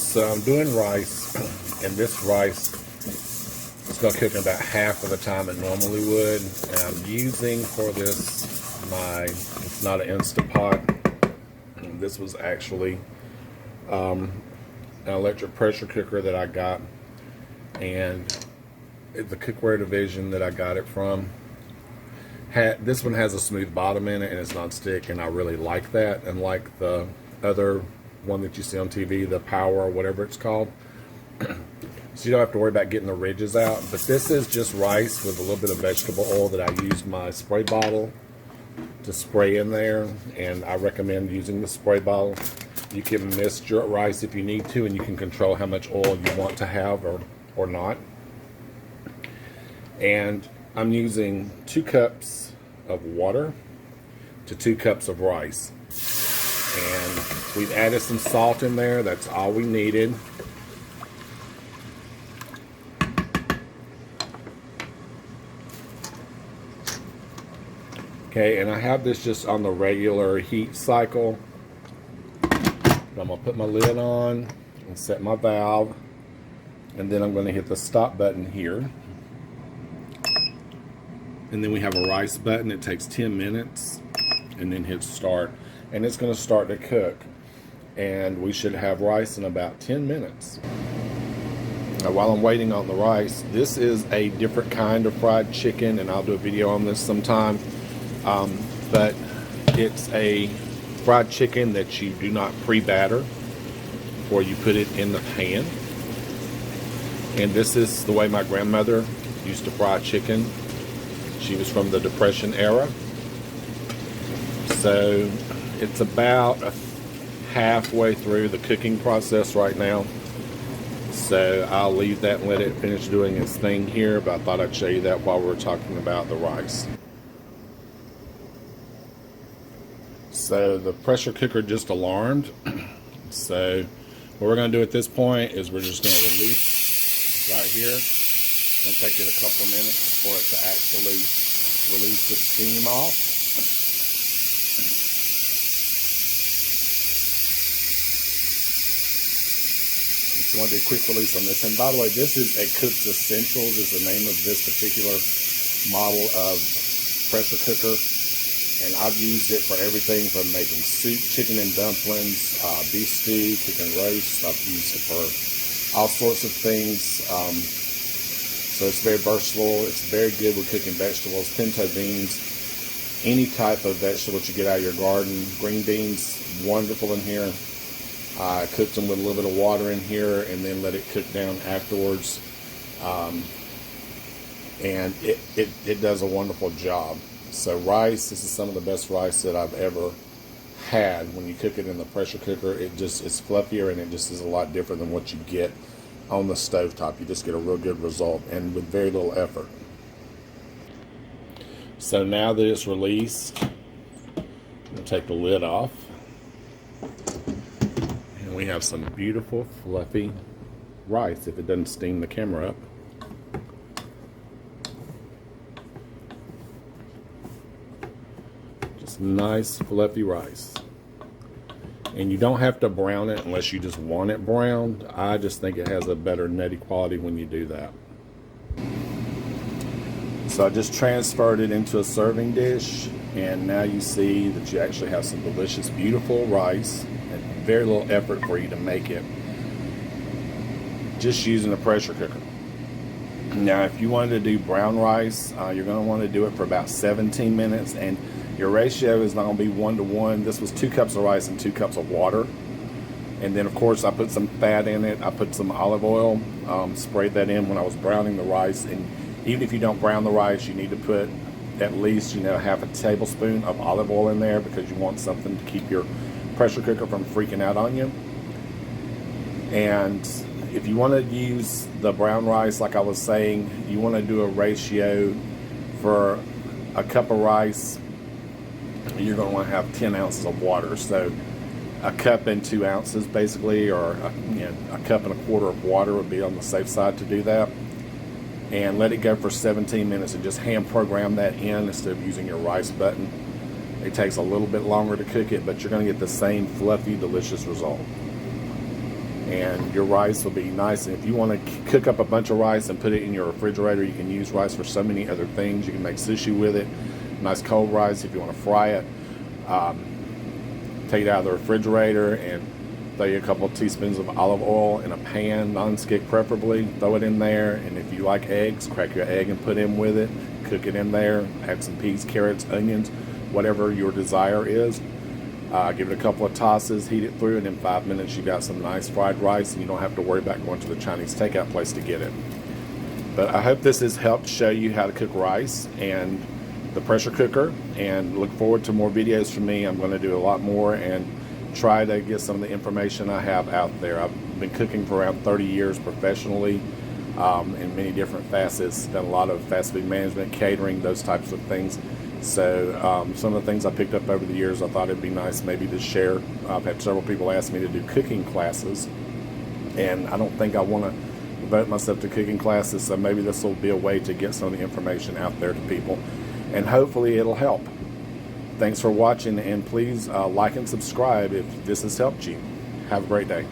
So I'm doing rice, and this rice is going to cook in about half of the time it normally would. And I'm using for this it's not an Instapot. This was actually an electric pressure cooker that I got, and the cookware division that I got it from. This one has a smooth bottom in it, and it's non-stick, and I really like that. Unlike the other one that you see on TV, the Power or whatever it's called. So you don't have to worry about getting the ridges out. But this is just rice with a little bit of vegetable oil that I used my spray bottle to spray in there, and I recommend using the spray bottle. You can mist your rice if you need to, and you can control how much oil you want to have or not. And I'm using 2 cups of water to 2 cups of rice. And we've added some salt in there. That's all we needed. Okay, and I have this just on the regular heat cycle. I'm going to put my lid on and set my valve. And then I'm going to hit the stop button here. And then we have a rice button. It takes 10 minutes. And then hit start. And it's going to start to cook. And we should have rice in about 10 minutes. Now, while I'm waiting on the rice, this is a different kind of fried chicken. And I'll do a video on this sometime. But it's a fried chicken that you do not pre-batter before you put it in the pan. And this is the way my grandmother used to fry chicken. She was from the Depression era. So it's about halfway through the cooking process right now. So I'll leave that and let it finish doing its thing here. But I thought I'd show you that while we're talking about the rice. So the pressure cooker just alarmed. So what we're going to do at this point is we're just going to release right here. It's going to take it a couple of minutes for it to actually release the steam off. So I'm going to do a quick release on this. And by the way, this is a Cook's Essentials is the name of this particular model of pressure cooker. And I've used it for everything from making soup, chicken and dumplings, beef stew, chicken roast. I've used it for all sorts of things. So it's very versatile. It's very good with cooking vegetables, pinto beans, any type of vegetable that you get out of your garden. Green beans, wonderful in here. I cooked them with a little bit of water in here and then let it cook down afterwards. And it does a wonderful job. So rice, this is some of the best rice that I've ever had. When you cook it in the pressure cooker, it's fluffier and it just is a lot different than what you get on the stovetop. You just get a real good result and with very little effort. So now that it's released, I'll take the lid off. And we have some beautiful fluffy rice if it doesn't steam the camera up. Nice fluffy rice. And you don't have to brown it unless you just want it browned. I just think it has a better nutty quality when you do that. So I just transferred it into a serving dish, and now you see that you actually have some delicious, beautiful rice and very little effort for you to make it, just using a pressure cooker. Now if you wanted to do brown rice, you're going to want to do it for about 17 minutes, and your ratio is not going to be 1-to-1. This was 2 cups of rice and 2 cups of water. And then, of course, I put some fat in it. I put some olive oil, sprayed that in when I was browning the rice. And even if you don't brown the rice, you need to put at least, half a tablespoon of olive oil in there because you want something to keep your pressure cooker from freaking out on you. And if you want to use the brown rice, like I was saying, you want to do a ratio for a cup of rice. You're going to want to have 10 ounces of water. So a cup and 2 ounces basically, or a cup and a quarter of water would be on the safe side to do that. And let it go for 17 minutes and just hand program that in instead of using your rice button. It takes a little bit longer to cook it, but you're going to get the same fluffy, delicious result. and your rice will be nice. And if you want to cook up a bunch of rice and put it in your refrigerator, you can use rice for so many other things. You can make sushi with it, nice cold rice. If you want to fry it, take it out of the refrigerator and throw you a couple of teaspoons of olive oil in a pan, non-stick preferably. Throw it in there, and if you like eggs, crack your egg and put in with it. Cook it in there. Add some peas, carrots, onions, whatever your desire is. Give it a couple of tosses, heat it through, and in 5 minutes you got some nice fried rice, and you don't have to worry about going to the Chinese takeout place to get it. But I hope this has helped show you how to cook rice and the pressure cooker, and look forward to more videos from me. I'm going to do a lot more and try to get some of the information I have out there. I've been cooking for around 30 years professionally in many different facets. Done a lot of fast food management, catering, those types of things. So some of the things I picked up over the years, I thought it'd be nice maybe to share. I've had several people ask me to do cooking classes, and I don't think I want to devote myself to cooking classes, so maybe this will be a way to get some of the information out there to people, and hopefully it'll help. Thanks for watching, and please like and subscribe if this has helped you. Have a great day.